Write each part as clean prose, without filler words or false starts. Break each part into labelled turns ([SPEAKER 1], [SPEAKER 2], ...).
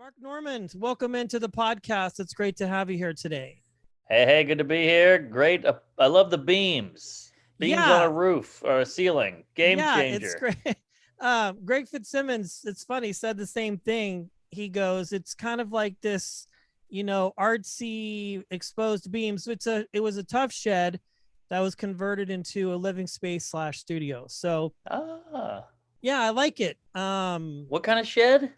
[SPEAKER 1] Mark Normand, welcome into the podcast. It's great to have you here today.
[SPEAKER 2] Hey, good to be here. Great. I love the beams. Beams on a
[SPEAKER 1] Yeah,
[SPEAKER 2] roof or a ceiling. Game
[SPEAKER 1] yeah, it's
[SPEAKER 2] changer.
[SPEAKER 1] great. Greg Fitzsimmons, it's funny, said the same thing. He goes, it's kind of like this, artsy exposed beams. It was a tough shed that was converted into a living space slash studio. So
[SPEAKER 2] Ah,
[SPEAKER 1] yeah, I like it.
[SPEAKER 2] what kind of shed?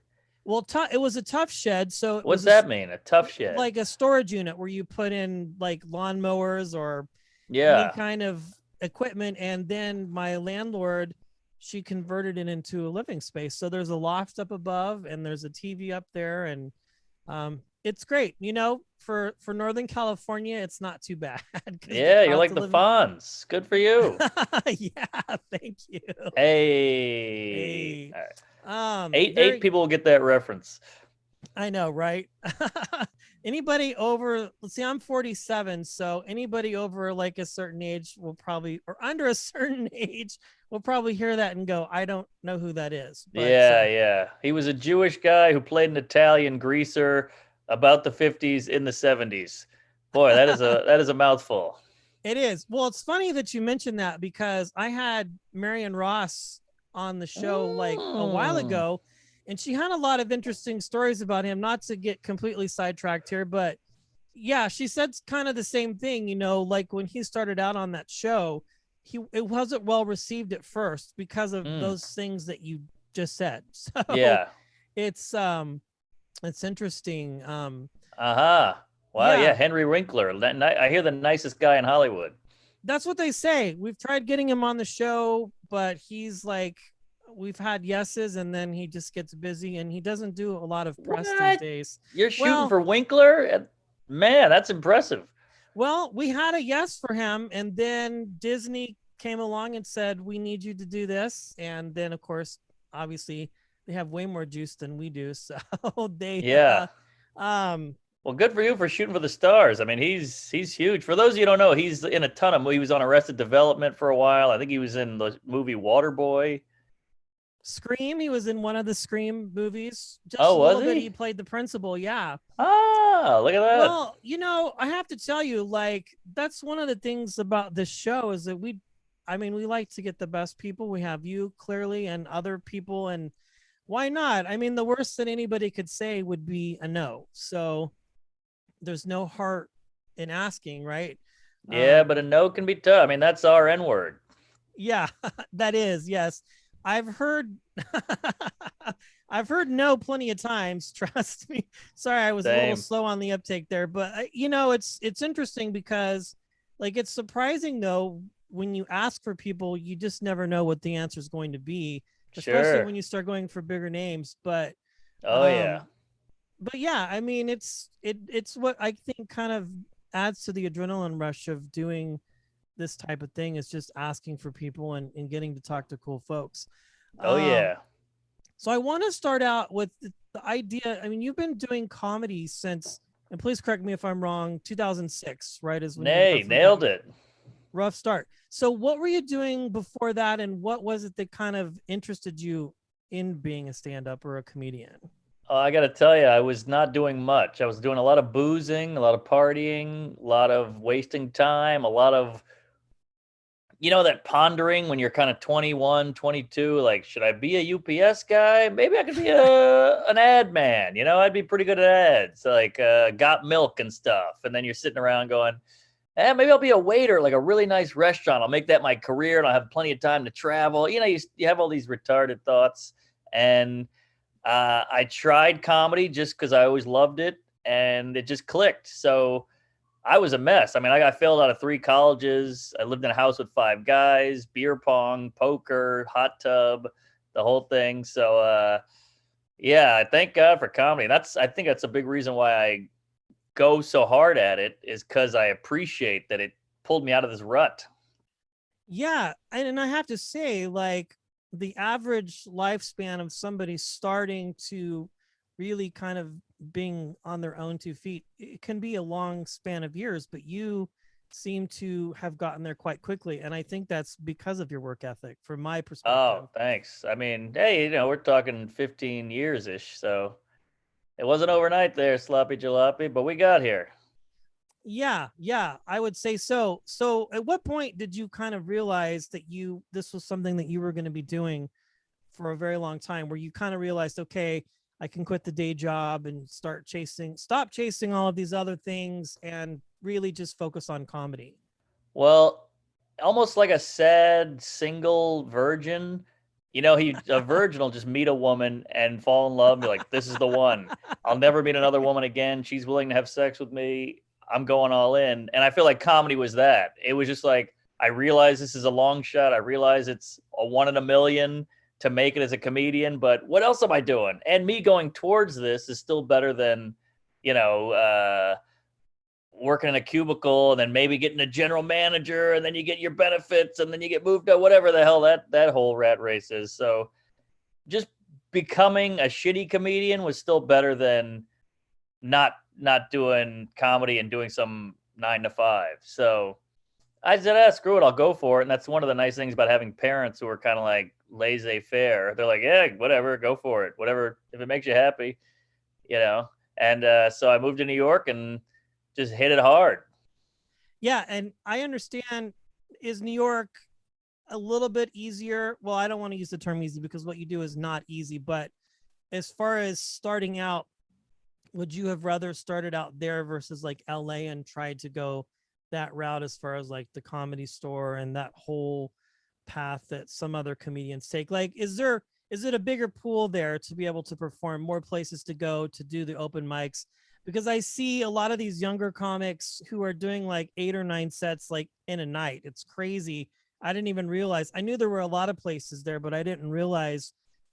[SPEAKER 1] Well, it was a tough shed, so it
[SPEAKER 2] What's
[SPEAKER 1] was
[SPEAKER 2] that mean? A tough shed?
[SPEAKER 1] like a storage unit where you put in like lawnmowers or any
[SPEAKER 2] Yeah.
[SPEAKER 1] kind of equipment. And then my landlord, she converted it into a living space. So there's a loft up above and there's a TV up there. And it's great. For Northern California, it's not too bad because the
[SPEAKER 2] Yeah, you're
[SPEAKER 1] cost
[SPEAKER 2] like
[SPEAKER 1] of
[SPEAKER 2] the
[SPEAKER 1] living.
[SPEAKER 2] Fonz. Good for you.
[SPEAKER 1] Yeah, thank you.
[SPEAKER 2] Hey.
[SPEAKER 1] Hey,
[SPEAKER 2] All right. Eight
[SPEAKER 1] very.
[SPEAKER 2] people will get that reference.
[SPEAKER 1] I know, right? Anybody over, let's see, I'm 47, so anybody over like a certain age will probably, or under a certain age, will probably hear that and go, I don't know who that is. But
[SPEAKER 2] Yeah. He was a Jewish guy who played an Italian greaser about the 50s in the 70s. Boy, that is a mouthful.
[SPEAKER 1] it is. Well, it's funny that you mentioned that because I had Marion Ross on the show like a while
[SPEAKER 2] Mm.
[SPEAKER 1] ago, and she had a lot of interesting stories about him. Not to get completely sidetracked here, but yeah, she said kind of the same thing. Like when he started out on that show, it wasn't well received at first because of
[SPEAKER 2] Mm.
[SPEAKER 1] those things that you just said. So
[SPEAKER 2] Yeah.
[SPEAKER 1] it's it's interesting.
[SPEAKER 2] Uh-huh. Wow, yeah,
[SPEAKER 1] Yeah,
[SPEAKER 2] Henry Winkler. I hear the nicest guy in Hollywood.
[SPEAKER 1] that's what they say. We've tried getting him on the show, but he's like, we've had yeses and then he just gets busy and he doesn't do a lot of press these
[SPEAKER 2] What?
[SPEAKER 1] days.
[SPEAKER 2] You're shooting
[SPEAKER 1] Well,
[SPEAKER 2] for Winkler? Man, that's impressive.
[SPEAKER 1] we had a yes for him, and then Disney came along and said, "We need you to do this." And then, of course, obviously, they have way more juice than we do, so they,
[SPEAKER 2] Yeah.
[SPEAKER 1] um,
[SPEAKER 2] Well, good for you for shooting for the stars. I mean, he's huge. For those of you who don't know, he's in a ton of movies. He was on Arrested Development for a while. I think he was in the movie Waterboy.
[SPEAKER 1] Scream. He was in one of the Scream movies, just
[SPEAKER 2] Oh,
[SPEAKER 1] a
[SPEAKER 2] was
[SPEAKER 1] little bit. He
[SPEAKER 2] he?
[SPEAKER 1] played the principal. Yeah.
[SPEAKER 2] Ah, look at that.
[SPEAKER 1] Well, I have to tell you, like, that's one of the things about this show is that I mean, we like to get the best people. We have you clearly and other people, and why not? I mean, the worst that anybody could say would be a no. So there's no heart in asking, right?
[SPEAKER 2] Yeah, but
[SPEAKER 1] Um,
[SPEAKER 2] a no can be tough. I mean, that's our N word.
[SPEAKER 1] yeah, that is, yes. I've heard I've heard no plenty of times, trust me. Sorry, I was a little
[SPEAKER 2] Same.
[SPEAKER 1] slow on the uptake there, but it's interesting because like it's surprising though when you ask for people, you just never know what the answer is going to be, especially
[SPEAKER 2] Sure.
[SPEAKER 1] when you start going for bigger names,
[SPEAKER 2] Oh yeah.
[SPEAKER 1] um but yeah, I mean it's what I think kind of adds to the adrenaline rush of doing this type of thing is just asking for people and getting to talk to cool folks.
[SPEAKER 2] Oh
[SPEAKER 1] Um,
[SPEAKER 2] yeah.
[SPEAKER 1] so I want to start out with the idea. I mean, you've been doing comedy since, and please correct me if I'm wrong, 2006, right? Is when you
[SPEAKER 2] Nay,
[SPEAKER 1] roughly got
[SPEAKER 2] nailed
[SPEAKER 1] your
[SPEAKER 2] it.
[SPEAKER 1] rough start. So what were you doing before that, and what was it that kind of interested you in being a stand-up or a comedian?
[SPEAKER 2] Oh, I got to tell you, I was not doing much. I was doing a lot of boozing, a lot of partying, a lot of wasting time, a lot of, that pondering when you're kind of 21, 22, like, should I be a UPS guy? Maybe I could be an ad man. I'd be pretty good at ads, like got milk and stuff. And then you're sitting around going, maybe I'll be a waiter, like a really nice restaurant. I'll make that my career and I'll have plenty of time to travel. You have all these retarded thoughts. And I tried comedy just because I always loved it, and it just clicked. So I was a mess. I mean, I got failed out of 3 colleges. I lived in a house with 5 guys, beer pong, poker, hot tub, the whole thing. So, yeah, thank God for comedy. I think that's a big reason why I go so hard at it, is because I appreciate that it pulled me out of this rut.
[SPEAKER 1] Yeah, and I have to say, like the average lifespan of somebody starting to really kind of being on their own 2 feet, it can be a long span of years, but you seem to have gotten there quite quickly. And I think that's because of your work ethic, from my perspective.
[SPEAKER 2] Oh, thanks. I mean, hey, we're talking 15 years ish. So It wasn't overnight there, sloppy jalopy, but we got here.
[SPEAKER 1] Yeah, I would say so. So at what point did you kind of realize that this was something that you were going to be doing for a very long time, where you kind of realized, okay, I can quit the day job and stop chasing all of these other things and really just focus on comedy?
[SPEAKER 2] Well, almost like a sad single virgin. A virgin will just meet a woman and fall in love and be like, this is the one. I'll never meet another woman again. She's willing to have sex with me. I'm going all in. And I feel like comedy was that. It was just like, I realize this is a long shot. I realize it's a one in a million to make it as a comedian, but what else am I doing? And me going towards this is still better than, you know, working in a cubicle and then maybe getting a general manager and then you get your benefits and then you get moved to whatever the hell that whole rat race is. So just becoming a shitty comedian was still better than not doing comedy and doing some 9 to 5. So I said, screw it, I'll go for it. And that's one of the nice things about having parents who are kind of like laissez-faire. They're like, yeah, whatever, go for it, whatever, if it makes you happy, you know. And so I moved to New York and just hit it hard.
[SPEAKER 1] Yeah, and I understand. Is New York a little bit easier? Well, I don't want to use the term easy because what you do is not easy, but as far as starting out, would you have rather started out there versus like LA and tried to go that route as far as like the Comedy Store and that whole path that some other comedians take? Like, is it a bigger pool there to be able to perform, more places to go to do the open mics? Because I see a lot of these younger comics who are doing like 8 or 9 sets like in a night. It's crazy. I didn't even realize. I knew there were a lot of places there, but I didn't realize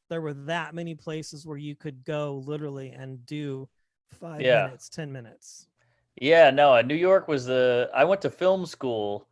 [SPEAKER 1] there were that many places where you could go literally and do five
[SPEAKER 2] Yeah.
[SPEAKER 1] minutes, 10 minutes.
[SPEAKER 2] Yeah, no, New York was I went to film school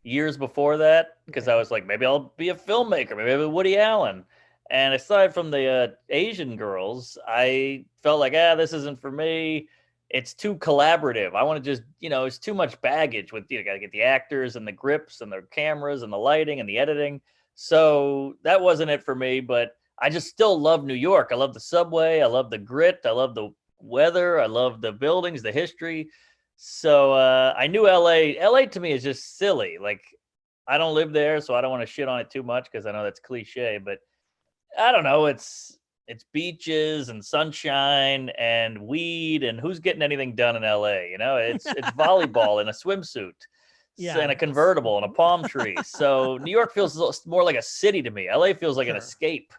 [SPEAKER 2] years before that because I
[SPEAKER 1] Okay.
[SPEAKER 2] was like, maybe I'll be a filmmaker, maybe I'll be Woody Allen. And aside from the Asian girls, I felt like, this isn't for me. It's too collaborative. I want to just, it's too much baggage with, got to get the actors and the grips and the cameras and the lighting and the editing. So that wasn't it for me, but I just still love New York. I love the subway. I love the grit. I love the weather. I love the buildings, the history. So I knew LA. LA to me is just silly. Like, I don't live there, so I don't want to shit on it too much because I know that's cliche. But I don't know. It's beaches and sunshine and weed, and who's getting anything done in LA? It's volleyball in a swimsuit
[SPEAKER 1] Yeah,
[SPEAKER 2] and a
[SPEAKER 1] that's
[SPEAKER 2] convertible and a palm tree. So New York feels more like a city to me. LA feels like an
[SPEAKER 1] sure.
[SPEAKER 2] escape.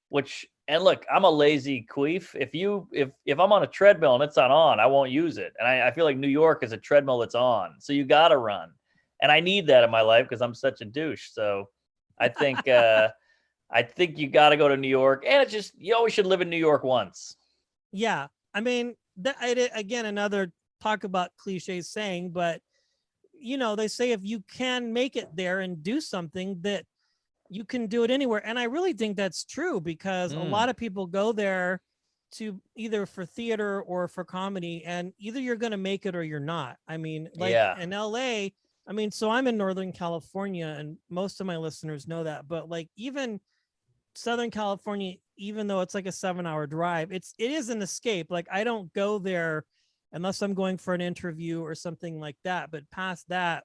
[SPEAKER 2] Which, and look, I'm a lazy queef. If I'm on a treadmill and it's not on, I won't use it. And I feel like New York is a treadmill that's on. So you gotta run. And I need that in my life because I'm such a douche. So I think I think you gotta go to New York. And it's just you always should live in New York once.
[SPEAKER 1] Yeah. I mean, again, another talk about cliches saying, but they say if you can make it there and do something, that you can do it anywhere. And I really think that's true because a lot
[SPEAKER 2] Mm,
[SPEAKER 1] of people go there to either for theater or for comedy, and either you're going to make it or you're not. I mean, like
[SPEAKER 2] yeah.
[SPEAKER 1] in LA, I mean, so I'm in Northern California and most of my listeners know that, but like even Southern California, even though it's like a 7-hour drive, it is an escape. Like I don't go there unless I'm going for an interview or something like that. But past that,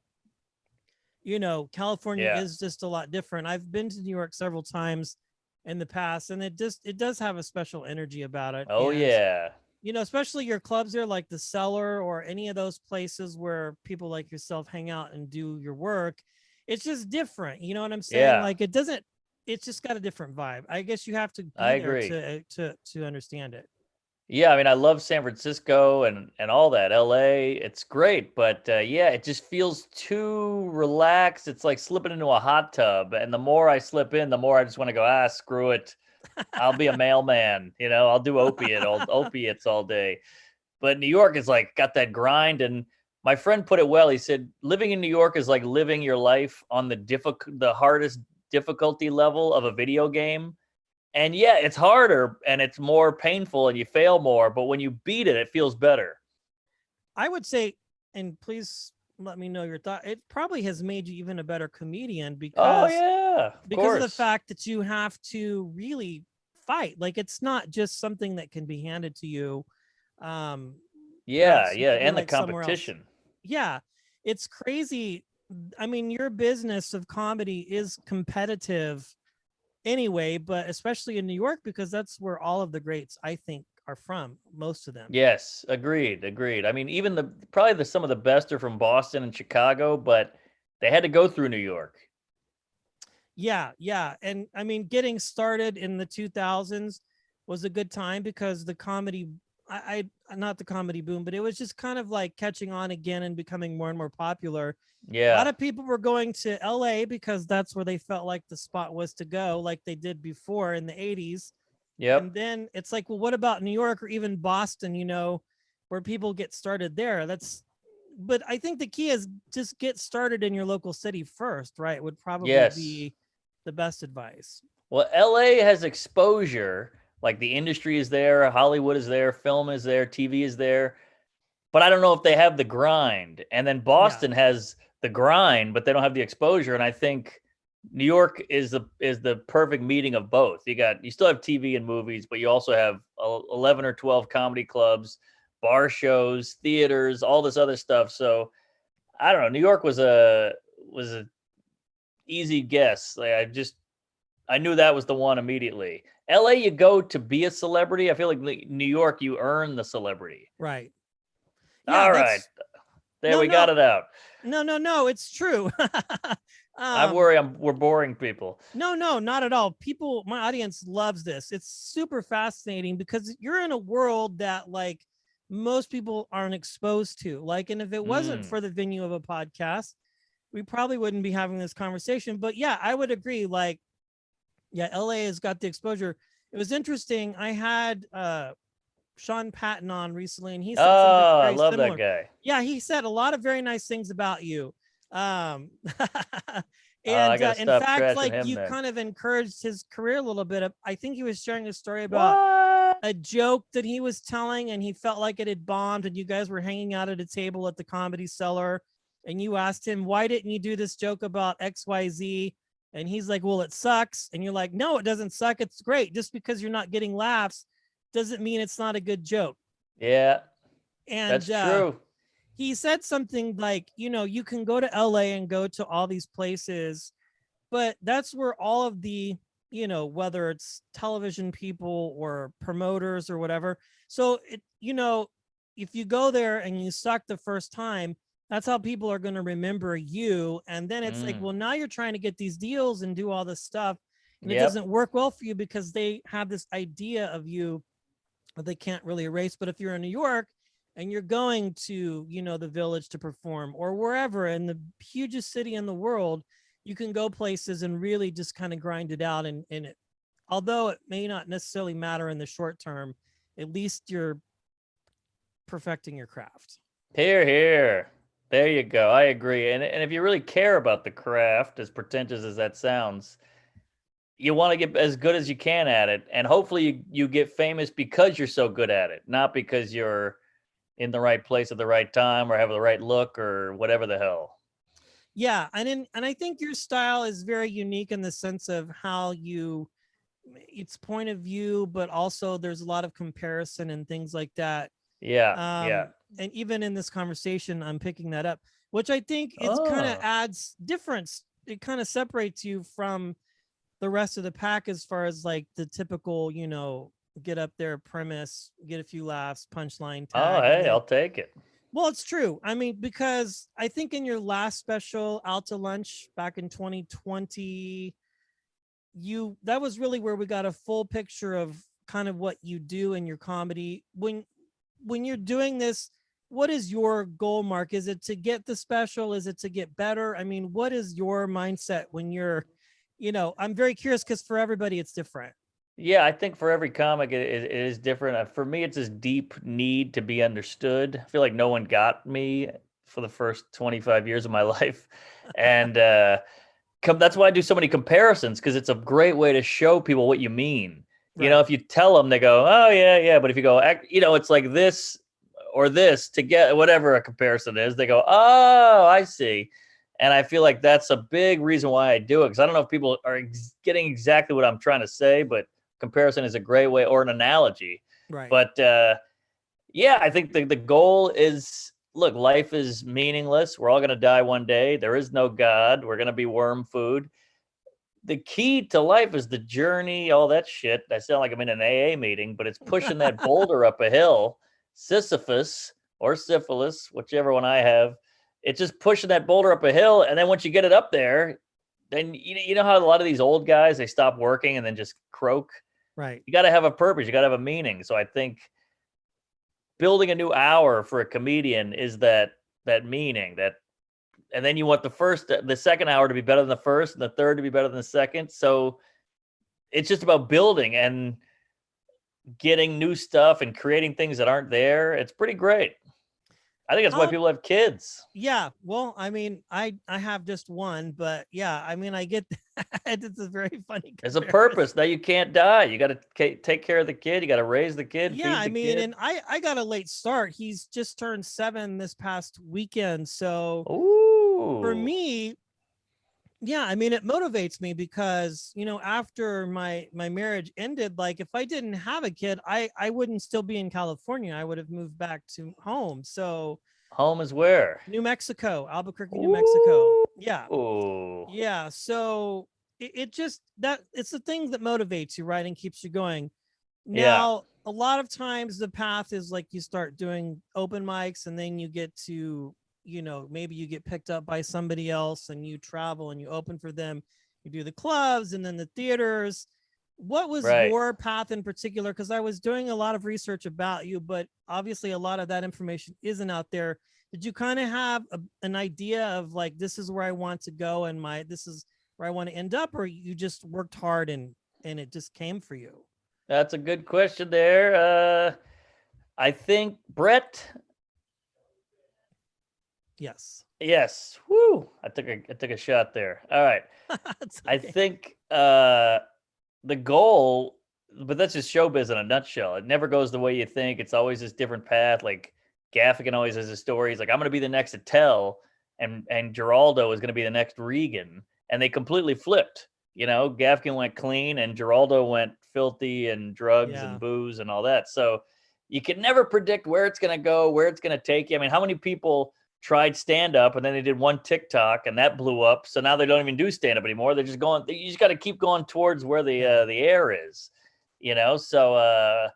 [SPEAKER 1] California
[SPEAKER 2] Yeah.
[SPEAKER 1] is just a lot different. I've been to New York several times in the past, and it does have a special energy about it.
[SPEAKER 2] Oh
[SPEAKER 1] And
[SPEAKER 2] yeah.
[SPEAKER 1] especially your clubs there, like the Cellar or any of those places where people like yourself hang out and do your work. It's just different. You know what I'm saying?
[SPEAKER 2] Yeah.
[SPEAKER 1] Like it doesn't. It's just got a different vibe. I guess you have to
[SPEAKER 2] I
[SPEAKER 1] be there
[SPEAKER 2] agree.
[SPEAKER 1] to understand it.
[SPEAKER 2] Yeah, I mean, I love San Francisco and all that. LA, it's great, but yeah, it just feels too relaxed. It's like slipping into a hot tub, and the more I slip in, the more I just want to go, screw it. I'll be a mailman, I'll do opiates all day. But New York is like got that grind, and my friend put it well. He said living in New York is like living your life on the hardest difficulty level of a video game. And yeah, it's harder and it's more painful and you fail more, but when you beat it, it feels better.
[SPEAKER 1] I would say, and please let me know your thought. It probably has made you even a better comedian
[SPEAKER 2] Oh
[SPEAKER 1] because
[SPEAKER 2] yeah, of
[SPEAKER 1] because of the
[SPEAKER 2] course.
[SPEAKER 1] fact that you have to really fight. Like it's not just something that can be handed to you.
[SPEAKER 2] Yeah,
[SPEAKER 1] perhaps
[SPEAKER 2] yeah,
[SPEAKER 1] maybe
[SPEAKER 2] and the
[SPEAKER 1] like somewhere else.
[SPEAKER 2] competition.
[SPEAKER 1] Yeah, it's crazy. I mean, your business of comedy is competitive anyway, but especially in New York, because that's where all of the greats, I think, are from, most of them.
[SPEAKER 2] Yes, agreed, agreed. I mean, even probably some of the best are from Boston and Chicago, but they had to go through New York.
[SPEAKER 1] Yeah, yeah. And I mean, getting started in the 2000s was a good time because the comedy, not the comedy boom, but it was just kind of like catching on again and becoming more and more popular. A lot
[SPEAKER 2] Yeah.
[SPEAKER 1] of people were going to LA because that's where they felt like the spot was to go, like they did before in the 80s. And
[SPEAKER 2] Yep.
[SPEAKER 1] then it's like, well, what about New York or even Boston, where people get started there? But I think the key is just get started in your local city first, right? Would probably
[SPEAKER 2] Yes.
[SPEAKER 1] be the best advice.
[SPEAKER 2] Well, LA has exposure. Like the industry is there, Hollywood is there, film is there, TV is there. But I don't know if they have the grind. And then
[SPEAKER 1] Yeah.
[SPEAKER 2] Boston has the grind, but they don't have the exposure. And I think New York is the perfect meeting of both. You still have TV and movies, but you also have 11 or 12 comedy clubs, bar shows, theaters, all this other stuff. So I don't know. New York was a easy guess. I knew that was the one immediately. LA, you go to be a celebrity. I feel like New York, you earn the celebrity.
[SPEAKER 1] Right. Yeah,
[SPEAKER 2] All right.
[SPEAKER 1] that's
[SPEAKER 2] There,
[SPEAKER 1] no,
[SPEAKER 2] we got
[SPEAKER 1] no,
[SPEAKER 2] it out.
[SPEAKER 1] no. It's true.
[SPEAKER 2] I
[SPEAKER 1] um,
[SPEAKER 2] worry we're boring people.
[SPEAKER 1] no, not at all. People, my audience loves this. It's super fascinating because you're in a world that like most people aren't exposed to. Like, and if it wasn't
[SPEAKER 2] Mm.
[SPEAKER 1] for the venue of a podcast, we probably wouldn't be having this conversation. But yeah, I would agree. Like, yeah, LA has got the exposure. It was interesting. I had Sean Patton on recently, and he said something
[SPEAKER 2] Oh, I
[SPEAKER 1] very
[SPEAKER 2] love that
[SPEAKER 1] similar.
[SPEAKER 2] guy.
[SPEAKER 1] Yeah, he said a lot of very nice things about you. Um,
[SPEAKER 2] I
[SPEAKER 1] and
[SPEAKER 2] got to
[SPEAKER 1] in
[SPEAKER 2] stop
[SPEAKER 1] fact,
[SPEAKER 2] trashing
[SPEAKER 1] like
[SPEAKER 2] him
[SPEAKER 1] you
[SPEAKER 2] then.
[SPEAKER 1] kind of encouraged his career a little bit. I think he was sharing a story about
[SPEAKER 2] What?
[SPEAKER 1] a joke that he was telling, and he felt like it had bombed, and you guys were hanging out at a table at the Comedy Cellar, and you asked him, why didn't you do this joke about XYZ? And he's like, well, it sucks. And you're like, no, it doesn't suck. It's great. Just because you're not getting laughs doesn't mean it's not a good joke.
[SPEAKER 2] Yeah,
[SPEAKER 1] And
[SPEAKER 2] that's true.
[SPEAKER 1] he said something like, you can go to LA and go to all these places, but that's where all of the, whether it's television people or promoters or whatever. So if you go there and you suck the first time, that's how people are going to remember you. And then it's like,
[SPEAKER 2] Mm.
[SPEAKER 1] well, now you're trying to get these deals and do all this stuff, and it
[SPEAKER 2] Yep.
[SPEAKER 1] doesn't work well for you because they have this idea of you that they can't really erase. But if you're in New York and you're going to, the Village to perform or wherever in the hugest city in the world, you can go places and really just kind of grind it out. And it, although it may not necessarily matter in the short term, at least you're perfecting your craft.
[SPEAKER 2] Here, here. There you go. I agree. And if you really care about the craft, as pretentious as that sounds, you want to get as good as you can at it. And hopefully you get famous because you're so good at it, not because you're in the right place at the right time or have the right look or whatever the hell.
[SPEAKER 1] Yeah, and I think your style is very unique in the sense of how you it's point of view, but also there's a lot of comparison and things like that.
[SPEAKER 2] Yeah, yeah.
[SPEAKER 1] And even in this conversation, I'm picking that up, which I think it's kind of
[SPEAKER 2] Oh.
[SPEAKER 1] adds difference. It kind of separates you from the rest of the pack as far as like the typical, get up there, premise, get a few laughs, punchline,
[SPEAKER 2] Oh,
[SPEAKER 1] tag, and
[SPEAKER 2] hey,
[SPEAKER 1] then
[SPEAKER 2] I'll take it.
[SPEAKER 1] well, it's true. I mean, because I think in your last special, Out to Lunch, back in 2020, that was really where we got a full picture of kind of what you do in your comedy. When you're doing this, what is your goal, Mark? Is it to get the special? Is it to get better? I mean, what is your mindset when you're, I'm very curious because for everybody it's different.
[SPEAKER 2] Yeah, I think for every comic, it is different. For me, it's this deep need to be understood. I feel like no one got me for the first 25 years of my life. And that's why I do so many comparisons, because it's a great way to show people what you mean.
[SPEAKER 1] Right.
[SPEAKER 2] If you tell them, they go, oh, yeah, yeah. But if you go, it's like this or this to get whatever a comparison is, they go, oh, I see. And I feel like that's a big reason why I do it, because I don't know if people are getting exactly what I'm trying to say, but comparison is a great way, or an analogy.
[SPEAKER 1] Right.
[SPEAKER 2] But Yeah, I think the goal is, look, life is meaningless. We're all going to die one day. There is no God. We're going to be worm food. The key to life is the journey, all that shit. I sound like I'm in an AA meeting, but it's pushing that boulder up a hill, Sisyphus or syphilis, whichever one I have. It's just pushing that boulder up a hill. And then once you get it up there, then you know how a lot of these old guys, they stop working and then just croak?
[SPEAKER 1] Right.
[SPEAKER 2] You got to have a purpose. You got to have a meaning. So I think building a new hour for a comedian is that meaning, that, and then you want the second hour to be better than the first and the third to be better than the second. So it's just about building and getting new stuff and creating things that aren't there. It's pretty great. I think that's why
[SPEAKER 1] Um,
[SPEAKER 2] people have kids.
[SPEAKER 1] yeah. Well, I mean, I have just one, but yeah, I mean, I get that. It's a very funny
[SPEAKER 2] There's a
[SPEAKER 1] comparison.
[SPEAKER 2] purpose. Now you can't die. You got to take care of the kid. You got to raise the kid,
[SPEAKER 1] Yeah,
[SPEAKER 2] feed
[SPEAKER 1] I
[SPEAKER 2] the
[SPEAKER 1] mean,
[SPEAKER 2] kid.
[SPEAKER 1] and I got a late start. He's just turned 7 this past weekend, so for
[SPEAKER 2] Ooh.
[SPEAKER 1] me, yeah, I mean, it motivates me because, after my marriage ended, like if I didn't have a kid, I wouldn't still be in California. I would have moved back to home. So
[SPEAKER 2] Home is where?
[SPEAKER 1] New Mexico, Albuquerque, New Mexico. Yeah.
[SPEAKER 2] Ooh.
[SPEAKER 1] Yeah. So it just that it's the thing that motivates you, right? And keeps you going.
[SPEAKER 2] Yeah.
[SPEAKER 1] Now, a lot of times the path is like you start doing open mics and then you get to, maybe you get picked up by somebody else and you travel and you open for them. You do the clubs and then the theaters. What was
[SPEAKER 2] Right.
[SPEAKER 1] your path in particular? Because I was doing a lot of research about you, but obviously a lot of that information isn't out there. Did you kind of have an idea of like, this is where I want to go and this is where I want to end up, or you just worked hard and it just came for you?
[SPEAKER 2] That's a good question there. I think Brett.
[SPEAKER 1] Yes.
[SPEAKER 2] Yes. Woo. I took a shot there. All right.
[SPEAKER 1] That's
[SPEAKER 2] I
[SPEAKER 1] okay.
[SPEAKER 2] think the goal, but that's just showbiz in a nutshell. It never goes the way you think. It's always this different path. Like Gaffigan always has a story. He's like, I'm going to be the next Attell, and Geraldo is going to be the next Regan, and they completely flipped. Gaffigan went clean, and Geraldo went filthy and drugs and
[SPEAKER 1] Yeah.
[SPEAKER 2] booze and all that. So you can never predict where it's going to go, where it's going to take you. I mean, how many people tried stand up and then they did one TikTok and that blew up. So now they don't even do stand up anymore. They're just going, you just got to keep going towards where the air is. So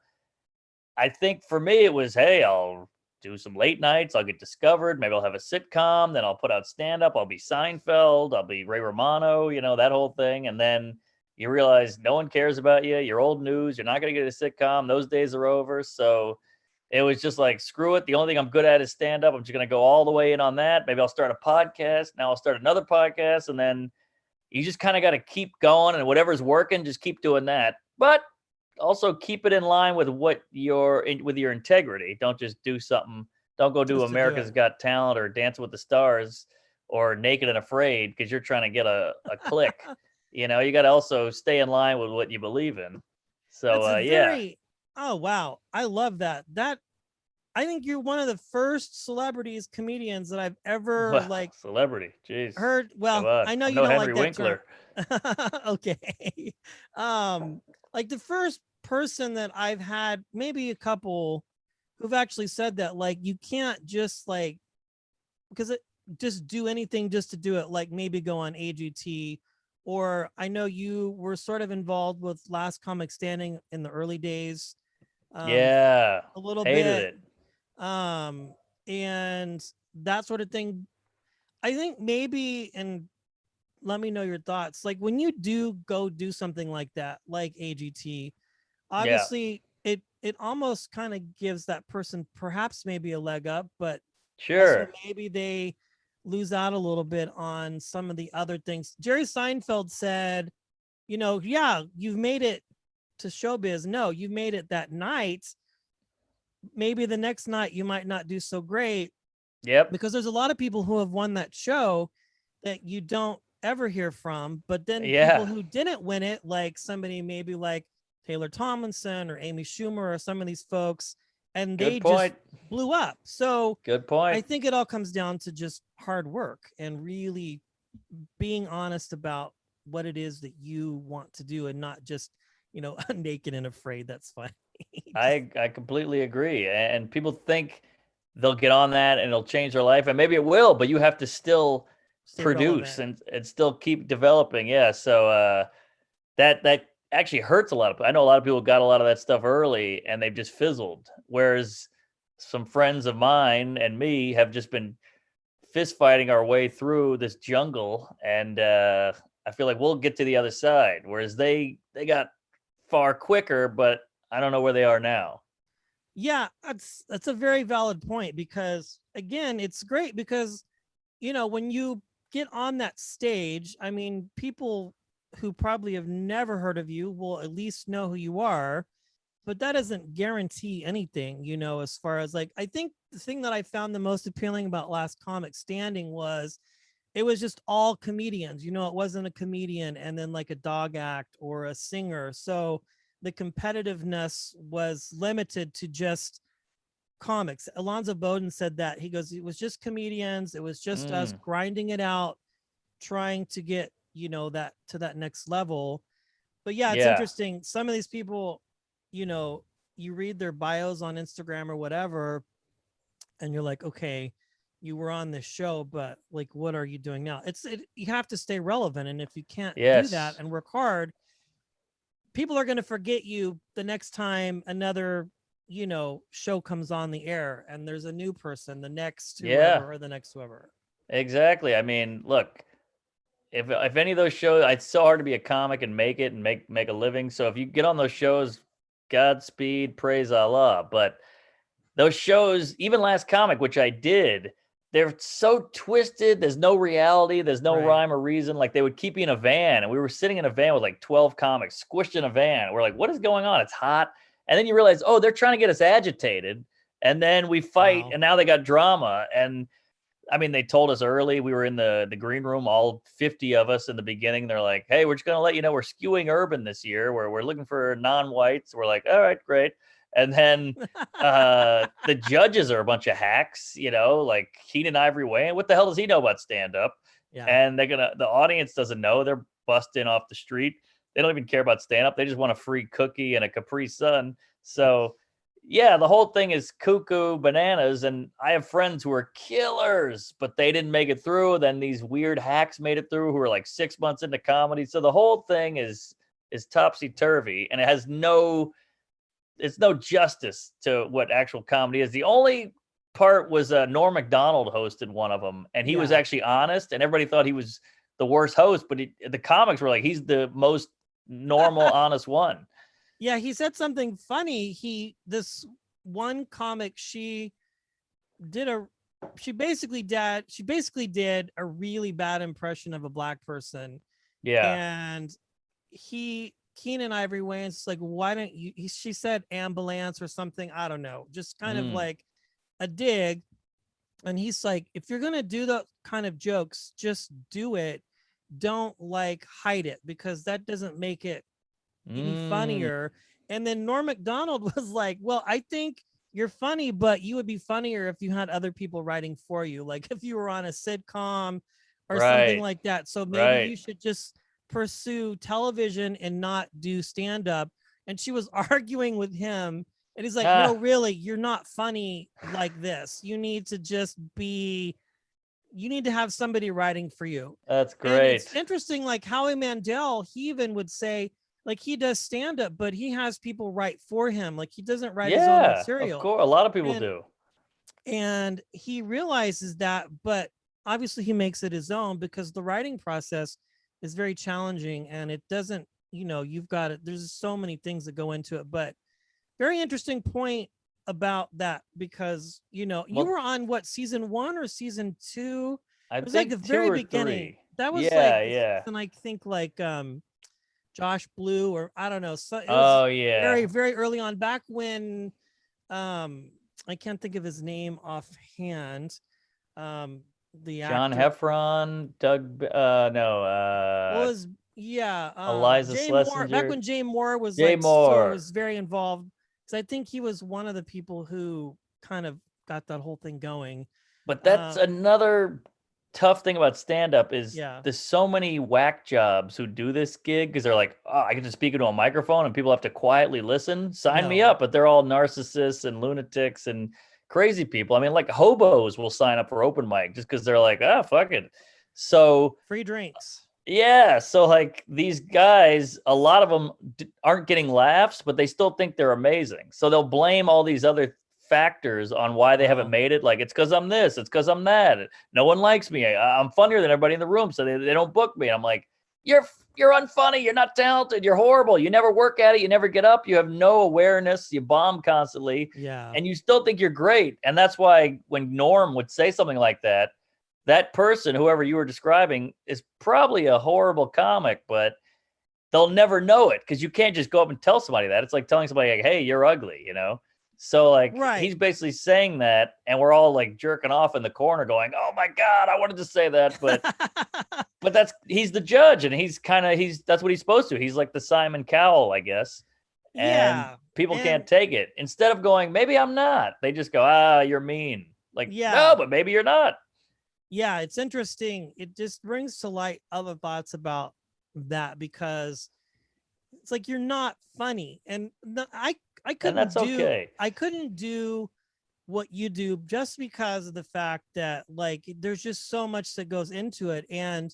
[SPEAKER 2] I think for me it was, hey, I'll do some late nights, I'll get discovered, maybe I'll have a sitcom, then I'll put out stand up, I'll be Seinfeld, I'll be Ray Romano, that whole thing. And then you realize no one cares about you. You're old news. You're not going to get a sitcom. Those days are over. So it was just like, screw it. The only thing I'm good at is stand up. I'm just going to go all the way in on that. Maybe I'll start a podcast. Now I'll start another podcast. And then you just kind of got to keep going, and whatever's working, just keep doing that. But also keep it in line with with your integrity. Don't just do something. Don't go do
[SPEAKER 1] Just to do
[SPEAKER 2] America's
[SPEAKER 1] it.
[SPEAKER 2] Got Talent or Dancing with the Stars or Naked and Afraid because you're trying to get a click. You got to also stay in line with what you believe in. So
[SPEAKER 1] That's a
[SPEAKER 2] yeah.
[SPEAKER 1] very oh wow. I love that. I think you're one of the first celebrities, comedians that I've ever
[SPEAKER 2] Well,
[SPEAKER 1] like
[SPEAKER 2] celebrity. Jeez.
[SPEAKER 1] heard.
[SPEAKER 2] Come
[SPEAKER 1] Well,
[SPEAKER 2] on.
[SPEAKER 1] I know
[SPEAKER 2] I'm
[SPEAKER 1] you
[SPEAKER 2] no
[SPEAKER 1] don't like
[SPEAKER 2] Henry
[SPEAKER 1] that term.
[SPEAKER 2] Winkler.
[SPEAKER 1] Okay. Like the first person that I've had, maybe a couple who've actually said that, like, you can't just like because it just do anything just to do it, like maybe go on AGT. Or I know you were sort of involved with Last Comic Standing in the early days, um,
[SPEAKER 2] Yeah.
[SPEAKER 1] a little
[SPEAKER 2] Hated
[SPEAKER 1] bit,
[SPEAKER 2] it.
[SPEAKER 1] um, and that sort of thing. I think maybe, and let me know your thoughts. Like when you do go do something like that, like AGT,
[SPEAKER 2] Yeah.
[SPEAKER 1] obviously it almost kind of gives that person perhaps maybe a leg up, but also
[SPEAKER 2] Sure.
[SPEAKER 1] maybe they lose out a little bit on some of the other things. Jerry Seinfeld said, yeah, you've made it to showbiz. No, you've made it that night. Maybe the next night you might not do so great,
[SPEAKER 2] Yep.
[SPEAKER 1] because there's a lot of people who have won that show that you don't ever hear from. But then people
[SPEAKER 2] Yeah.
[SPEAKER 1] who didn't win it, like somebody maybe like Taylor Tomlinson or Amy Schumer or some of these folks, and they
[SPEAKER 2] Good
[SPEAKER 1] just
[SPEAKER 2] point.
[SPEAKER 1] blew up. So
[SPEAKER 2] Good
[SPEAKER 1] I
[SPEAKER 2] point.
[SPEAKER 1] think it all comes down to just hard work and really being honest about what it is that you want to do and not just, naked and afraid. That's fine.
[SPEAKER 2] I completely agree. And people think they'll get on that and it'll change their life, and maybe it will, but you have to still
[SPEAKER 1] Stay
[SPEAKER 2] produce
[SPEAKER 1] relevant.
[SPEAKER 2] and still keep developing. Yeah. So that actually hurts a lot of people. I know a lot of people got a lot of that stuff early and they've just fizzled. Whereas some friends of mine and me have just been fist fighting our way through this jungle, and I feel like we'll get to the other side. Whereas they got far quicker, but I don't know where they are now.
[SPEAKER 1] Yeah, that's a very valid point, because again, it's great because when you get on that stage, I mean, people who probably have never heard of you will at least know who you are, but that doesn't guarantee anything, as far as, like, I think the thing that I found the most appealing about Last Comic Standing was it was just all comedians. It wasn't a comedian and then like a dog act or a singer. So the competitiveness was limited to just comics. Alonzo Bowden said that. He goes, it was just comedians. It was just us
[SPEAKER 2] Mm,
[SPEAKER 1] grinding it out, trying to get, that to that next level. But yeah, it's
[SPEAKER 2] yeah.
[SPEAKER 1] interesting. Some of these people, you know, you read their bios on Instagram or whatever, and you're like, okay, you were on this show, but like, what are you doing now? You have to stay relevant. And if you can't do that
[SPEAKER 2] Yes.
[SPEAKER 1] and work hard, people are going to forget you the next time another show comes on the air and there's a new person, the next
[SPEAKER 2] Yeah.
[SPEAKER 1] whoever or the next whoever.
[SPEAKER 2] Exactly. I mean, look, if any of those shows, it's so hard to be a comic and make it and make a living. So if you get on those shows, Godspeed, praise Allah. But those shows, even Last Comic, which I did, they're so twisted. There's no reality. There's no
[SPEAKER 1] Right.
[SPEAKER 2] rhyme or reason. Like they would keep you in a van, and we were sitting in a van with like 12 comics squished in a van. We're like, what is going on? It's hot. And then you realize, oh, they're trying to get us agitated. And then we fight,
[SPEAKER 1] Wow.
[SPEAKER 2] and now they got drama. And I mean, they told us early. We were in the green room, all 50 of us in the beginning. They're like, "Hey, we're just going to let you know we're skewing urban this year. Where we're looking for non-whites." We're like, "All right, great." And then the judges are a bunch of hacks, like Keenan Ivory Wayne. What the hell does he know about stand-up?
[SPEAKER 1] Yeah.
[SPEAKER 2] And the audience doesn't know. They're busting off the street. They don't even care about stand-up. They just want a free cookie and a Capri Sun. So yeah, the whole thing is cuckoo bananas. And I have friends who are killers, but they didn't make it through. Then these weird hacks made it through who are like 6 months into comedy. So the whole thing is topsy turvy, and it has it's no justice to what actual comedy is. The only part was Norm Macdonald hosted one of them, and he was
[SPEAKER 1] Yeah.
[SPEAKER 2] actually honest, and everybody thought he was the worst host, but the comics were like, he's the most normal, honest one.
[SPEAKER 1] Yeah, he said something funny. This one comic, did a she basically did a really bad impression of a black person.
[SPEAKER 2] Yeah.
[SPEAKER 1] And Keenan Ivory Wayne's like, why don't you she said ambulance or something, I don't know, just kind of
[SPEAKER 2] Mm.
[SPEAKER 1] like a dig. And he's like, if you're gonna do the kind of jokes, just do it. Don't like hide it, because that doesn't make it any
[SPEAKER 2] Mm.
[SPEAKER 1] funnier. And then Norm Macdonald was like, well, I think you're funny, but you would be funnier if you had other people writing for you, like if you were on a sitcom or something
[SPEAKER 2] Right.
[SPEAKER 1] like that. So maybe
[SPEAKER 2] Right.
[SPEAKER 1] you should just pursue television and not do stand up. And she was arguing with him. And he's like, no,
[SPEAKER 2] Ah,
[SPEAKER 1] really, you're not funny like this. You need to just be, you need to have somebody writing for you.
[SPEAKER 2] that's
[SPEAKER 1] And it's
[SPEAKER 2] great.
[SPEAKER 1] interesting, like Howie Mandel, he even would say, like, he does stand up, but he has people write for him. Like, he doesn't write his own
[SPEAKER 2] Yeah, of
[SPEAKER 1] material.
[SPEAKER 2] course. A lot of people
[SPEAKER 1] And
[SPEAKER 2] do.
[SPEAKER 1] he realizes that, but obviously he makes it his own, because the writing process is very challenging, and it doesn't, you've got it. There's so many things that go into it, but very interesting point about that, because you
[SPEAKER 2] Well,
[SPEAKER 1] were on what, season 1 or season 2?
[SPEAKER 2] I
[SPEAKER 1] It was like the
[SPEAKER 2] think two
[SPEAKER 1] very
[SPEAKER 2] or
[SPEAKER 1] beginning.
[SPEAKER 2] three.
[SPEAKER 1] That was like
[SPEAKER 2] Yeah,
[SPEAKER 1] the
[SPEAKER 2] yeah.
[SPEAKER 1] season, I think, like Josh Blue, or I don't know. So it was
[SPEAKER 2] Oh,
[SPEAKER 1] very,
[SPEAKER 2] yeah.
[SPEAKER 1] very early on, back when um I can't think of his name offhand. Um the
[SPEAKER 2] John
[SPEAKER 1] actor
[SPEAKER 2] Heffron, no,
[SPEAKER 1] was, yeah,
[SPEAKER 2] Eliza
[SPEAKER 1] Jay Moore, back
[SPEAKER 2] Schlesinger,
[SPEAKER 1] when Jay Moore was
[SPEAKER 2] Jay
[SPEAKER 1] like, so
[SPEAKER 2] Moore.
[SPEAKER 1] was very involved, because I think he was one of the people who kind of got that whole thing going.
[SPEAKER 2] But that's
[SPEAKER 1] Uh
[SPEAKER 2] another tough thing about stand-up is
[SPEAKER 1] Yeah.
[SPEAKER 2] there's so many whack jobs who do this gig because they're like, oh, I can just speak into a microphone and people have to quietly listen. Sign me
[SPEAKER 1] No.
[SPEAKER 2] up. But they're all narcissists and lunatics and crazy people. I mean, like hobos will sign up for open mic just because they're like, ah, fuck it. So
[SPEAKER 1] Free drinks.
[SPEAKER 2] yeah, so like these guys, a lot of them aren't getting laughs, but they still think they're amazing. So they'll blame all these other factors on why they haven't
[SPEAKER 1] Wow.
[SPEAKER 2] made it. Like it's because I'm this, it's because I'm that. No one likes me. I'm funnier than everybody in the room, so they don't book me. I'm like, you're unfunny. You're not talented. You're horrible. You never work at it. You never get up. You have no awareness. You bomb constantly,
[SPEAKER 1] Yeah.
[SPEAKER 2] and you still think you're great. And that's why when Norm would say something like that, that person, whoever you were describing, is probably a horrible comic, but they'll never know it because you can't just go up and tell somebody that. It's like telling somebody, like, hey, you're ugly, you know? So, like,
[SPEAKER 1] Right.
[SPEAKER 2] he's basically saying that, and we're all like jerking off in the corner going, oh my God, I wanted to say that. But he's the judge, and that's what he's supposed to. He's like the Simon Cowell, I guess. And
[SPEAKER 1] Yeah.
[SPEAKER 2] people
[SPEAKER 1] And
[SPEAKER 2] can't take it. Instead of going, maybe I'm not, they just go, ah, you're mean. Like, no,
[SPEAKER 1] yeah.
[SPEAKER 2] but maybe you're not.
[SPEAKER 1] Yeah, it's interesting. It just brings to light other thoughts about that because it's like you're not funny, and I
[SPEAKER 2] And
[SPEAKER 1] couldn't
[SPEAKER 2] that's
[SPEAKER 1] do
[SPEAKER 2] okay.
[SPEAKER 1] I couldn't do what you do just because of the fact that like there's just so much that goes into it, and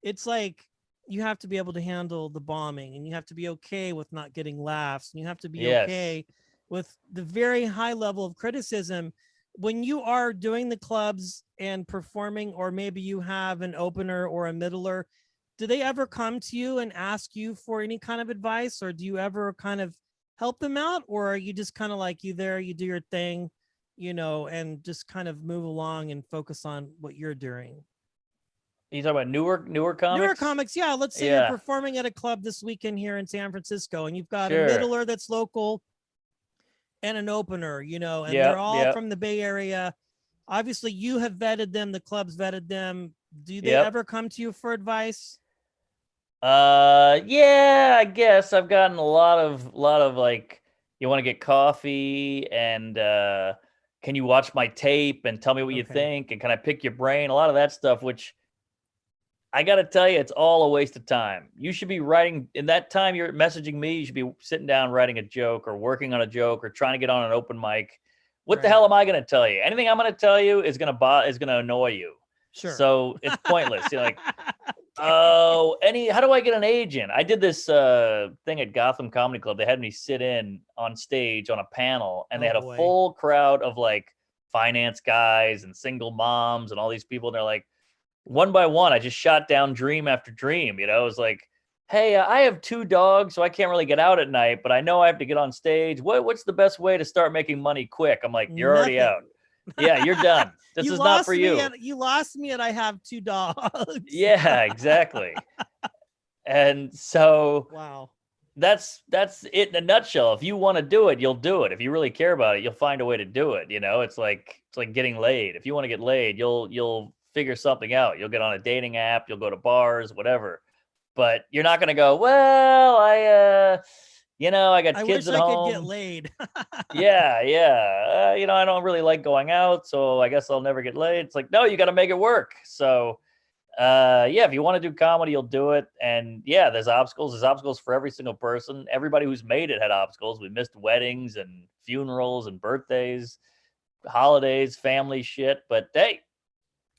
[SPEAKER 1] it's like you have to be able to handle the bombing, and you have to be okay with not getting laughs, and you have to be
[SPEAKER 2] Yes.
[SPEAKER 1] okay with the very high level of criticism when you are doing the clubs and performing, or maybe you have an opener or a middler. Do they ever come to you and ask you for any kind of advice, or do you ever kind of help them out, or are you just kind of like you there, you do your thing, and just kind of move along and focus on what you're doing?
[SPEAKER 2] You talking about newer
[SPEAKER 1] Newer
[SPEAKER 2] comics?
[SPEAKER 1] comics, yeah. Let's say you're
[SPEAKER 2] Yeah,
[SPEAKER 1] performing at a club this weekend here in San Francisco, and you've got a
[SPEAKER 2] sure.
[SPEAKER 1] middler that's local and an opener, and they're
[SPEAKER 2] Yep,
[SPEAKER 1] all
[SPEAKER 2] yep,
[SPEAKER 1] from the Bay Area. Obviously, you have vetted them, the club's vetted them. Do they
[SPEAKER 2] yep.
[SPEAKER 1] ever come to you for advice?
[SPEAKER 2] Yeah, I guess I've gotten a lot of like, you want to get coffee and can you watch my tape and tell me what you
[SPEAKER 1] Okay.
[SPEAKER 2] think and can I pick your brain? A lot of that stuff, which I got to tell you, it's all a waste of time. You should be writing in that time you're messaging me. You should be sitting down writing a joke or working on a joke or trying to get on an open mic. What the
[SPEAKER 1] Right.
[SPEAKER 2] hell am I going to tell you? Anything I'm going to tell you is going to annoy you.
[SPEAKER 1] Sure.
[SPEAKER 2] So it's pointless. You're like,
[SPEAKER 1] Okay.
[SPEAKER 2] oh, how do I get an agent? I did this thing at Gotham Comedy Club. They had me sit in on stage on a panel, and they
[SPEAKER 1] Oh
[SPEAKER 2] had a
[SPEAKER 1] boy.
[SPEAKER 2] full crowd of like finance guys and single moms and all these people. And they're like, one by one, I just shot down dream after dream. It was like, hey, I have 2 dogs, so I can't really get out at night, but I know I have to get on stage. What's the best way to start making money quick? I'm like, you're already
[SPEAKER 1] Nothing.
[SPEAKER 2] out. Yeah, you're done. This is not for you.
[SPEAKER 1] You lost me at I have 2 dogs.
[SPEAKER 2] Yeah, exactly. And so
[SPEAKER 1] Wow.
[SPEAKER 2] that's it in a nutshell. If you want to do it, you'll do it. If you really care about it, you'll find a way to do it. It's like getting laid. If you want to get laid, you'll figure something out. You'll get on a dating app, you'll go to bars, whatever. But you're not going to go, well, I got
[SPEAKER 1] I
[SPEAKER 2] kids
[SPEAKER 1] wish
[SPEAKER 2] at
[SPEAKER 1] I could get
[SPEAKER 2] home.
[SPEAKER 1] laid.
[SPEAKER 2] Yeah, yeah. I don't really like going out, so I guess I'll never get laid. It's like, no, you got to make it work. So yeah, if you want to do comedy, you'll do it. And yeah, there's obstacles for every single person. Everybody who's made it had obstacles. We missed weddings and funerals and birthdays, holidays, family shit, but hey,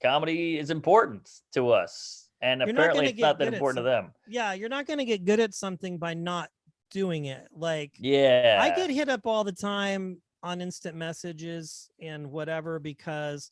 [SPEAKER 2] comedy is important to us, and
[SPEAKER 1] You're not
[SPEAKER 2] apparently
[SPEAKER 1] going to
[SPEAKER 2] it's not
[SPEAKER 1] get
[SPEAKER 2] that
[SPEAKER 1] good at
[SPEAKER 2] important
[SPEAKER 1] some
[SPEAKER 2] to them.
[SPEAKER 1] Yeah, you're not going to get good at something by not doing it. Like I
[SPEAKER 2] Yeah,
[SPEAKER 1] get hit up all the time on instant messages and whatever because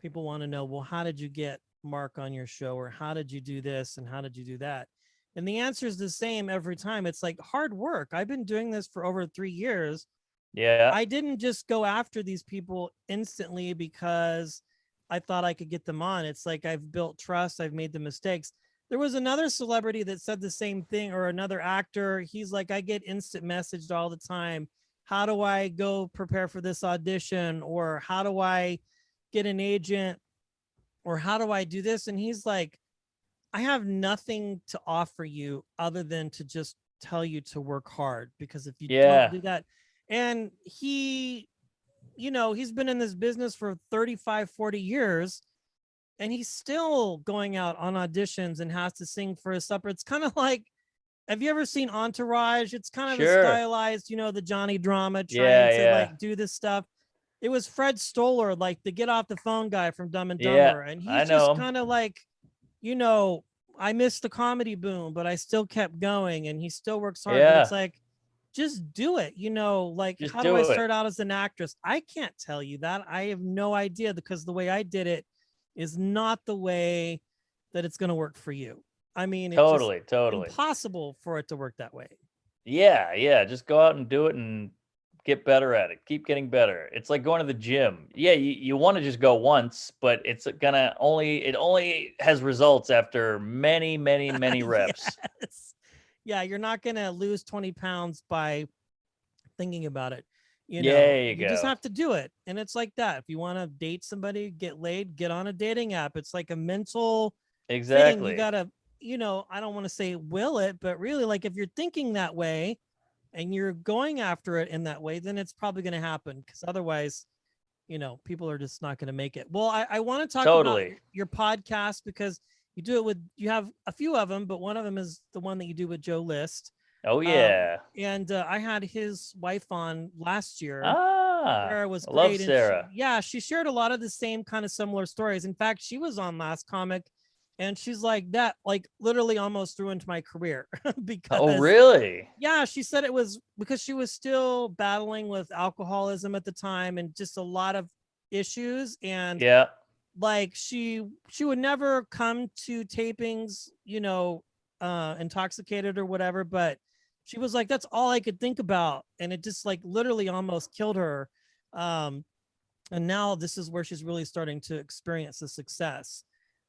[SPEAKER 1] people want to know, well, how did you get Mark on your show, or how did you do this and how did you do that? And the answer is the same every time. It's like hard work. I've been doing this for over 3 years.
[SPEAKER 2] yeah,
[SPEAKER 1] I didn't just go after these people instantly because I thought I could get them on. It's like I've built trust, I've made the mistakes. There was another celebrity that said the same thing, or another actor. He's like, I get instant messaged all the time. How do I go prepare for this audition? Or how do I get an agent? Or how do I do this? And he's like, I have nothing to offer you other than to just tell you to work hard, because if you don't
[SPEAKER 2] yeah.
[SPEAKER 1] do that, and he's been in this business for 35, 40 years, and he's still going out on auditions and has to sing for his supper. It's kind of like, have you ever seen Entourage? It's kind of a
[SPEAKER 2] Sure.
[SPEAKER 1] stylized, the Johnny drama trying
[SPEAKER 2] Yeah,
[SPEAKER 1] to
[SPEAKER 2] yeah,
[SPEAKER 1] like do this stuff. It was Fred Stoller, like the get off the phone guy from Dumb and
[SPEAKER 2] yeah.
[SPEAKER 1] Dumber. And
[SPEAKER 2] I
[SPEAKER 1] he's
[SPEAKER 2] know
[SPEAKER 1] just
[SPEAKER 2] him.
[SPEAKER 1] kind of like, you know, I missed the comedy boom, but I still kept going and he still works hard. But it's
[SPEAKER 2] Yeah,
[SPEAKER 1] like, just do it. Like,
[SPEAKER 2] just
[SPEAKER 1] how do I
[SPEAKER 2] do it.
[SPEAKER 1] start out as an actress? I can't tell you that. I have no idea because the way I did it is not the way that it's going to work for you. I mean, it's just
[SPEAKER 2] Totally, totally.
[SPEAKER 1] impossible for it to work that way.
[SPEAKER 2] Yeah, yeah. Just go out and do it and get better at it. Keep getting better. It's like going to the gym. Yeah, you want to just go once, but it only has results after many, many, many reps.
[SPEAKER 1] Yes. Yeah, you're not going to lose 20 pounds by thinking about it.
[SPEAKER 2] There you
[SPEAKER 1] You just
[SPEAKER 2] go.
[SPEAKER 1] have to do it. And it's like that. If you want to date somebody, get laid, get on a dating app. It's like a mental thing. You
[SPEAKER 2] Exactly.
[SPEAKER 1] got to, I don't want to say will it, but really, like, if you're thinking that way and you're going after it in that way, then it's probably going to happen. Because otherwise, people are just not going to make it. Well, I want to talk about
[SPEAKER 2] Totally.
[SPEAKER 1] your podcast because you have a few of them, but one of them is the one that you do with Joe List.
[SPEAKER 2] Oh
[SPEAKER 1] Um,
[SPEAKER 2] yeah.
[SPEAKER 1] and I had his wife on last year.
[SPEAKER 2] Ah,
[SPEAKER 1] Sarah was
[SPEAKER 2] I love
[SPEAKER 1] great. And
[SPEAKER 2] Sarah.
[SPEAKER 1] she shared a lot of the same kind of similar stories. In fact, she was on Last Comic and she's like, that, like, literally almost ruined my career
[SPEAKER 2] Oh
[SPEAKER 1] because,
[SPEAKER 2] really?
[SPEAKER 1] yeah, she said it was because she was still battling with alcoholism at the time and just a lot of issues. And
[SPEAKER 2] Yeah.
[SPEAKER 1] like, she would never come to tapings, intoxicated or whatever, but she was like, that's all I could think about. And it just like literally almost killed her. Um, and now this is where she's really starting to experience the success.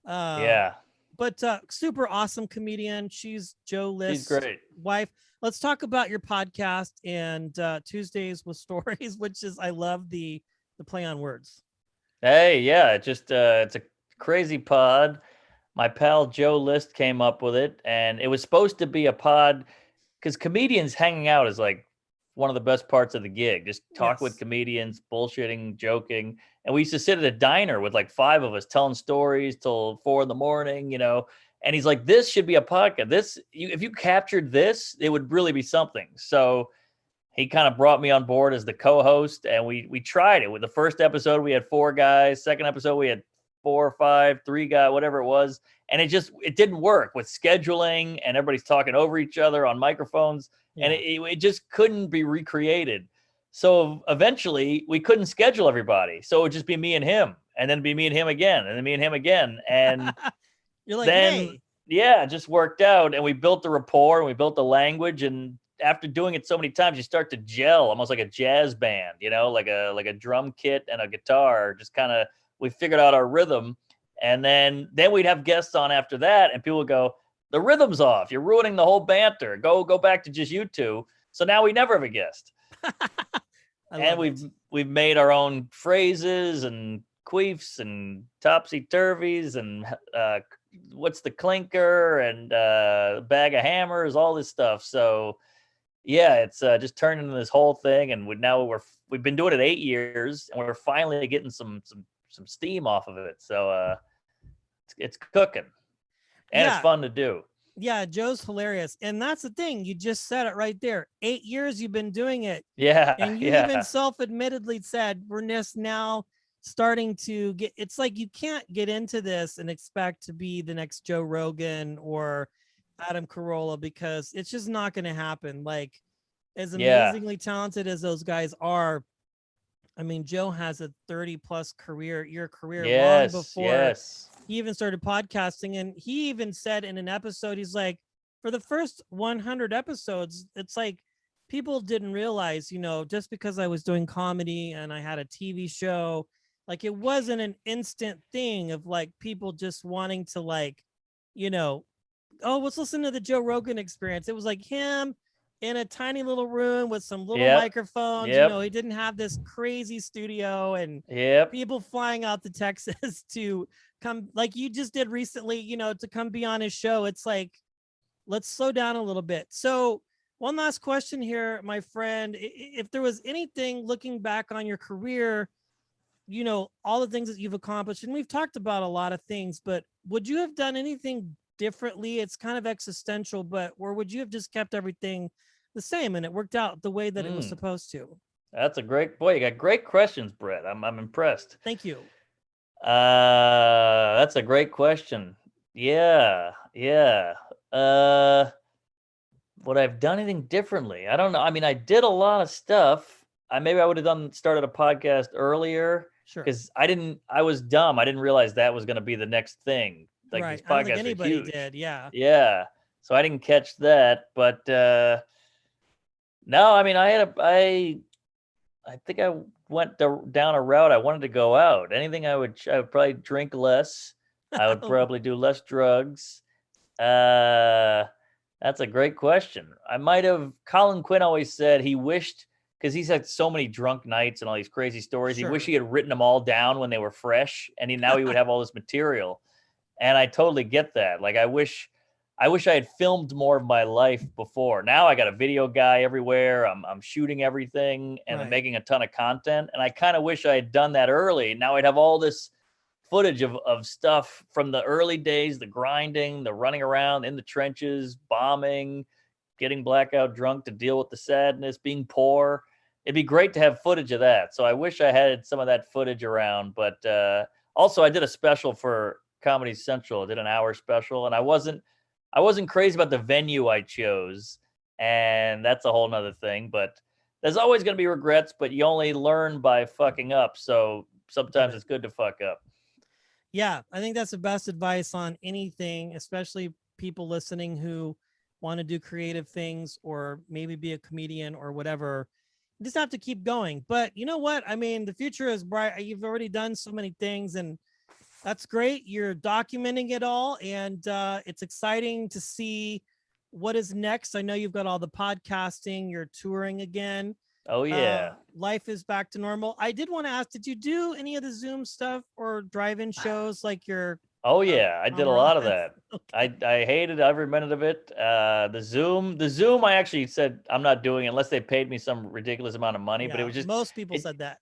[SPEAKER 1] Uh,
[SPEAKER 2] Yeah.
[SPEAKER 1] but super awesome comedian. She's Joe
[SPEAKER 2] She's
[SPEAKER 1] List's
[SPEAKER 2] great.
[SPEAKER 1] wife. Let's talk about your podcast and Tuesdays with Stories, which is, I love the play on words.
[SPEAKER 2] Hey, yeah, it's a crazy pod. My pal Joe List came up with it, and it was supposed to be a pod because comedians hanging out is like one of the best parts of the gig. Just talk with
[SPEAKER 1] Yes.
[SPEAKER 2] comedians, bullshitting, joking. And we used to sit at a diner with like five of us telling stories till 4 in the morning. And he's like, this should be a podcast. If you captured this, it would really be something. So he kind of brought me on board as the co-host, and we tried it. With the first episode we had 4 guys, second episode we had 4 or 5, 3 guy, whatever it was, and it didn't work with scheduling, and everybody's talking over each other on microphones, and
[SPEAKER 1] Yeah.
[SPEAKER 2] it just couldn't be recreated. So eventually we couldn't schedule everybody, so it would just be me and him, and then be me and him again, and then me and him again, and
[SPEAKER 1] You're like,
[SPEAKER 2] then
[SPEAKER 1] hey.
[SPEAKER 2] yeah, it just worked out, and we built the rapport and we built the language. And after doing it so many times, you start to gel almost like a jazz band, like a drum kit and a guitar. Just kind of, we figured out our rhythm, and then we'd have guests on after that, and people would go, the rhythm's off, you're ruining the whole banter, go back to just you two. So now we never have a guest,
[SPEAKER 1] I
[SPEAKER 2] and
[SPEAKER 1] love
[SPEAKER 2] we've
[SPEAKER 1] it.
[SPEAKER 2] we've made our own phrases and queefs and topsy turvies and what's the clinker and bag of hammers, all this stuff. So yeah, it's just turned into this whole thing, and we've been doing it 8 years, and we're finally getting some steam off of it. So it's cooking, and it's
[SPEAKER 1] Yeah.
[SPEAKER 2] fun to do.
[SPEAKER 1] Yeah. Joe's hilarious. And that's the thing. You just said it right there. 8 years you've been doing it.
[SPEAKER 2] Yeah,
[SPEAKER 1] And you even
[SPEAKER 2] yeah,
[SPEAKER 1] self-admittedly said, we're just now starting to get, it's like you can't get into this and expect to be the next Joe Rogan or Adam Carolla because it's just not going to happen. Like, as
[SPEAKER 2] yeah.
[SPEAKER 1] amazingly talented as those guys are, I mean, Joe has a 30 plus year career long
[SPEAKER 2] Yes,
[SPEAKER 1] before
[SPEAKER 2] yes.
[SPEAKER 1] he even started podcasting. And he even said in an episode, he's like, for the first 100 episodes, it's like people didn't realize, just because I was doing comedy and I had a TV show, like it wasn't an instant thing of like people just wanting to like, you know, oh, let's listen to the Joe Rogan experience. It was like him in a tiny little room with some little
[SPEAKER 2] Yep,
[SPEAKER 1] microphones.
[SPEAKER 2] yep,
[SPEAKER 1] He didn't have this crazy studio and
[SPEAKER 2] yep.
[SPEAKER 1] people flying out to Texas to come, like you just did recently, to come be on his show. It's like, let's slow down a little bit. So, one last question here, my friend. If there was anything looking back on your career all the things that you've accomplished, and we've talked about a lot of things, but would you have done anything differently? It's kind of existential, but or would you have just kept everything the same and it worked out the way that it was
[SPEAKER 2] Mm,
[SPEAKER 1] supposed to?
[SPEAKER 2] that's a great boy. You got great questions, Brett. I'm impressed.
[SPEAKER 1] Thank you.
[SPEAKER 2] That's a great question. Yeah, yeah. Uh, would I've done anything differently? I don't know. I mean, I did a lot of stuff. Maybe I would have started a podcast earlier
[SPEAKER 1] Sure.
[SPEAKER 2] because I was dumb. I didn't realize that was going to be the next thing. Like these
[SPEAKER 1] Right. I don't think
[SPEAKER 2] podcasts are
[SPEAKER 1] anybody
[SPEAKER 2] huge.
[SPEAKER 1] did. Yeah.
[SPEAKER 2] Yeah. So I didn't catch that, but no, I mean, I think I went down a route I wanted to go out. Anything I would probably drink less. I would probably do less drugs. Uh, that's a great question. I might have. Colin Quinn always said he wished, because he's had so many drunk nights and all these crazy stories. He wished
[SPEAKER 1] Sure.
[SPEAKER 2] he had written them all down when they were fresh, and now he would have all this material. And I totally get that. Like I wish I had filmed more of my life before. Now I got a video guy everywhere. I'm shooting everything and I'm
[SPEAKER 1] Right.
[SPEAKER 2] making a ton of content. And I kind of wish I had done that early. Now I'd have all this footage of stuff from the early days, the grinding, the running around in the trenches, bombing, getting blackout drunk to deal with the sadness, being poor. It'd be great to have footage of that. So I wish I had some of that footage around. But also I did a special for Comedy Central. I did an hour special, and I wasn't crazy about the venue I chose, and that's a whole nother thing. But there's always going to be regrets, but you only learn by fucking up. So
[SPEAKER 1] Love
[SPEAKER 2] sometimes
[SPEAKER 1] it.
[SPEAKER 2] it's good to fuck up.
[SPEAKER 1] Yeah, I think that's the best advice on anything, especially people listening who want to do creative things or maybe be a comedian or whatever. You just have to keep going. But you know what? I mean, the future is bright. You've already done so many things, and that's great. You're documenting it all, and it's exciting to see what is next. I know you've got all the podcasting, you're touring again.
[SPEAKER 2] Oh yeah.
[SPEAKER 1] Life is back to normal. I did want to ask, did you do any of the Zoom stuff or drive-in shows like your
[SPEAKER 2] Oh yeah, I did a
[SPEAKER 1] Amaran?
[SPEAKER 2] lot of that.
[SPEAKER 1] Okay.
[SPEAKER 2] I hated every minute of it. The Zoom, I actually said I'm not doing it unless they paid me some ridiculous amount of money. But it
[SPEAKER 1] Yeah,
[SPEAKER 2] was just
[SPEAKER 1] most people
[SPEAKER 2] it
[SPEAKER 1] said that.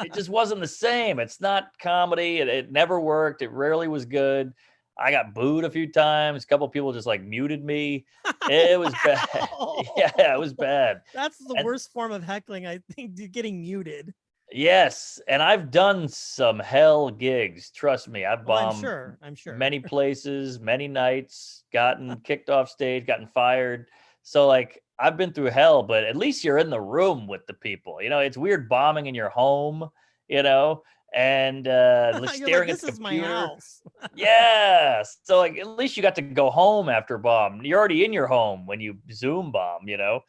[SPEAKER 2] it just wasn't the same. It's not comedy. It never worked. It rarely was good. I got booed a few times. A couple of people just like muted me. It was bad. Yeah, it was
[SPEAKER 1] Wow.
[SPEAKER 2] bad.
[SPEAKER 1] That's the
[SPEAKER 2] And
[SPEAKER 1] worst form of heckling, I think, getting muted.
[SPEAKER 2] yes, and I've done some hell gigs. Trust me, I've
[SPEAKER 1] Oh, I'm
[SPEAKER 2] bombed
[SPEAKER 1] sure. I'm sure.
[SPEAKER 2] many places, many nights, gotten kicked off stage, gotten fired. So like I've been through hell, but at least you're in the room with the people. You know, it's weird bombing in your home, you know, and like
[SPEAKER 1] You're like,
[SPEAKER 2] staring at
[SPEAKER 1] this
[SPEAKER 2] the
[SPEAKER 1] is my
[SPEAKER 2] computer.
[SPEAKER 1] house.
[SPEAKER 2] Yeah. So like at least you got to go home after bomb. You're already in your home when you Zoom bomb, you know.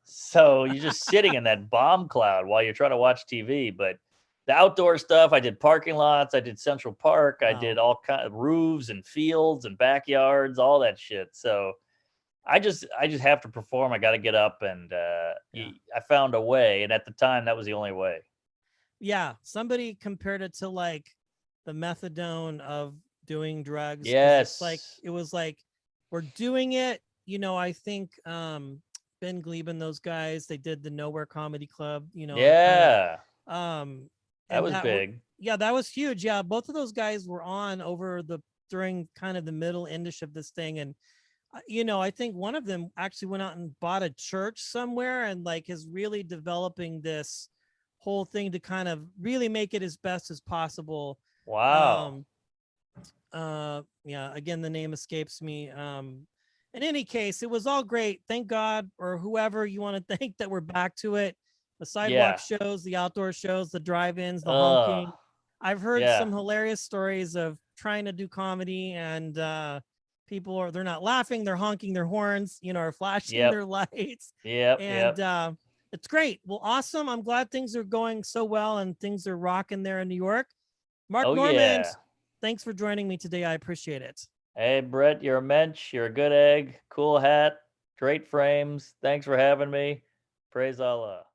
[SPEAKER 2] So you're just sitting in that bomb cloud while you're trying to watch TV. But the outdoor stuff, I did parking lots, I did Central Park, I did
[SPEAKER 1] Wow.
[SPEAKER 2] all kind of roofs and fields and backyards, all that shit. So I just have to perform. I got to get up, and
[SPEAKER 1] Yeah.
[SPEAKER 2] I found a way. And at the time, that was the only way.
[SPEAKER 1] Yeah. Somebody compared it to like the methadone of doing drugs because it's like,
[SPEAKER 2] Yes.
[SPEAKER 1] it was like, we're doing it. I think Ben Gleben, those guys, they did the Nowhere Comedy Club, and kind of
[SPEAKER 2] Yeah.
[SPEAKER 1] um
[SPEAKER 2] That
[SPEAKER 1] and
[SPEAKER 2] was
[SPEAKER 1] that were
[SPEAKER 2] big.
[SPEAKER 1] yeah, that was huge. Yeah, both of those guys were on over the during kind of the middle endish of this thing. And I think one of them actually went out and bought a church somewhere and like is really developing this whole thing to kind of really make it as best as possible.
[SPEAKER 2] Wow.
[SPEAKER 1] um yeah, again, the name escapes me. In any case, it was all great, thank God, or whoever you want to thank, that we're back to it. The sidewalk
[SPEAKER 2] Yeah.
[SPEAKER 1] shows, the outdoor shows, the drive-ins, the
[SPEAKER 2] Ugh.
[SPEAKER 1] honking. I've heard
[SPEAKER 2] Yeah.
[SPEAKER 1] some hilarious stories of trying to do comedy and people they're not laughing, they're honking their horns, or flashing
[SPEAKER 2] Yep.
[SPEAKER 1] their lights.
[SPEAKER 2] Yep.
[SPEAKER 1] And
[SPEAKER 2] Yep.
[SPEAKER 1] it's great. Well, awesome. I'm glad things are going so well and things are rocking there in New York. Mark
[SPEAKER 2] Oh
[SPEAKER 1] Normand,
[SPEAKER 2] yeah.
[SPEAKER 1] thanks for joining me today. I appreciate it.
[SPEAKER 2] Hey, Brett, you're a mensch. You're a good egg. Cool hat. Great frames. Thanks for having me. Praise Allah.